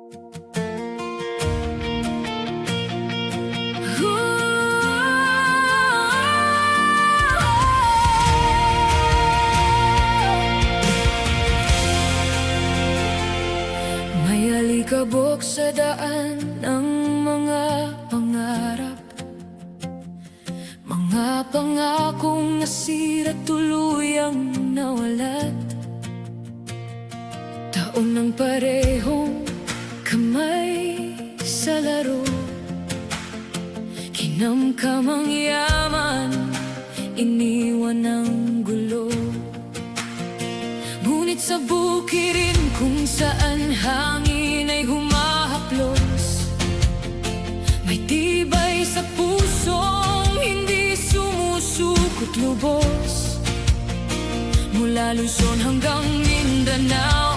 May alikabok sa daan ng mga pangarap, mga pangakong nasira, tuluyang nawalat. Taon ng parehong kamay sa laro, kinamkam ang yaman, iniwan ng gulo. Ngunit sa bukirin kung saan hangin ay humahaplos, may tibay sa pusong hindi sumusukot lubos. Mula Luzon hanggang Mindanao,